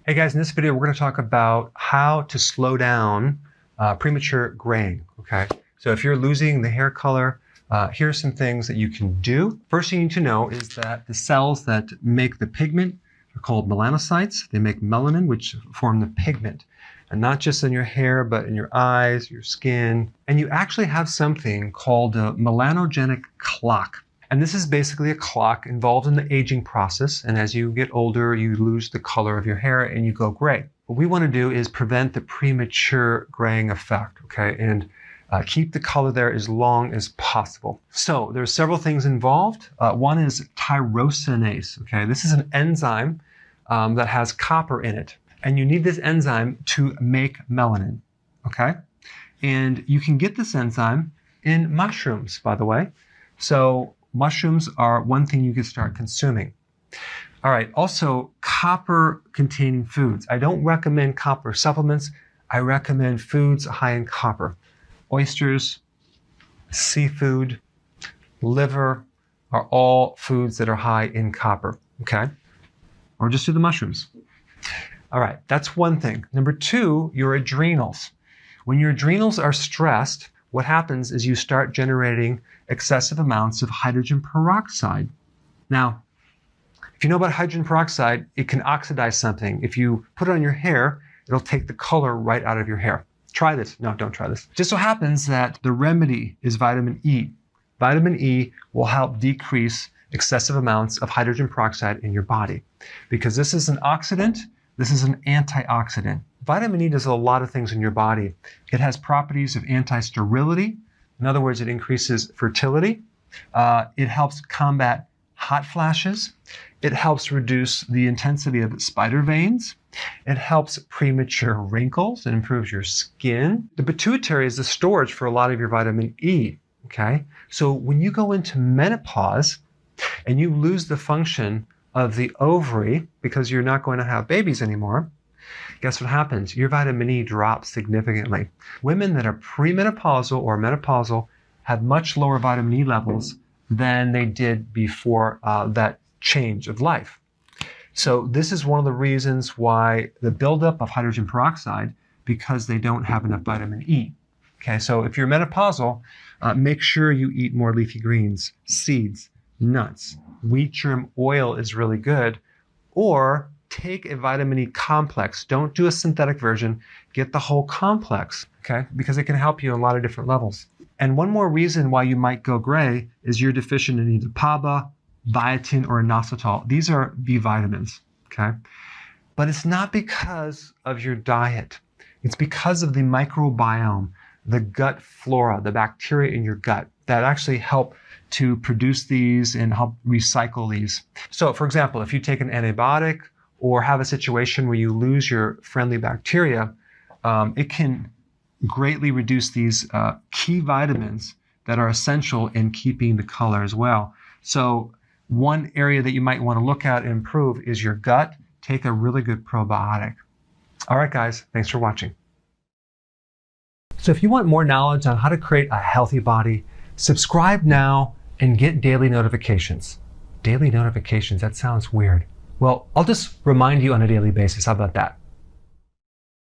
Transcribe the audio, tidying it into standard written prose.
Hey guys, in this video, we're going to talk about how to slow down premature graying, okay? So if you're losing the hair color, here are some things that you can do. First thing you need to know is that the cells that make the pigment are called melanocytes. They make melanin, which form the pigment. And not just in your hair, but in your eyes, your skin. And you actually have something called a melanogenic clock. And this is basically a clock involved in the aging process. And as you get older, you lose the color of your hair and you go gray. What we want to do is prevent the premature graying effect, okay? And keep the color there as long as possible. So there are several things involved. One is tyrosinase, okay? This is an enzyme that has copper in it. And you need this enzyme to make melanin, okay? And you can get this enzyme in mushrooms, by the way. So mushrooms are one thing you can start consuming. All right, also copper-containing foods. I don't recommend copper supplements. I recommend foods high in copper. Oysters, seafood, liver are all foods that are high in copper, okay? Or just do the mushrooms. All right, that's one thing. Number two, your adrenals. When your adrenals are stressed, what happens is you start generating excessive amounts of hydrogen peroxide. Now, if you know about hydrogen peroxide, it can oxidize something. If you put it on your hair, it'll take the color right out of your hair. Try this. No, don't try this. Just so happens that the remedy is vitamin E. Vitamin E will help decrease excessive amounts of hydrogen peroxide in your body because this is an oxidant. This is an antioxidant. Vitamin E does a lot of things in your body. It has properties of anti-sterility. In other words, it increases fertility. It helps combat hot flashes. It helps reduce the intensity of spider veins. It helps premature wrinkles. It improves your skin. The pituitary is the storage for a lot of your vitamin E, okay? So when you go into menopause and you lose the function of the ovary because you're not going to have babies anymore, guess what happens? Your vitamin E drops significantly. Women that are premenopausal or menopausal have much lower vitamin E levels than they did before that change of life. So this is one of the reasons why the buildup of hydrogen peroxide, because they don't have enough vitamin E. Okay, so if you're menopausal, make sure you eat more leafy greens, seeds, nuts. Wheat germ oil is really good. Or take a vitamin E complex. Don't do a synthetic version. Get the whole complex, okay? Because it can help you on a lot of different levels. And one more reason why you might go gray is you're deficient in either PABA, biotin, or inositol. These are B vitamins, okay? But it's not because of your diet. It's because of the microbiome, the gut flora, the bacteria in your gut that actually help to produce these and help recycle these. So for example, if you take an antibiotic or have a situation where you lose your friendly bacteria, it can greatly reduce these key vitamins that are essential in keeping the color as well. So one area that you might want to look at and improve is your gut. Take a really good probiotic. All right, guys, thanks for watching. So if you want more knowledge on how to create a healthy body, subscribe now and get daily notifications. Daily notifications, that sounds weird. Well, I'll just remind you on a daily basis. How about that?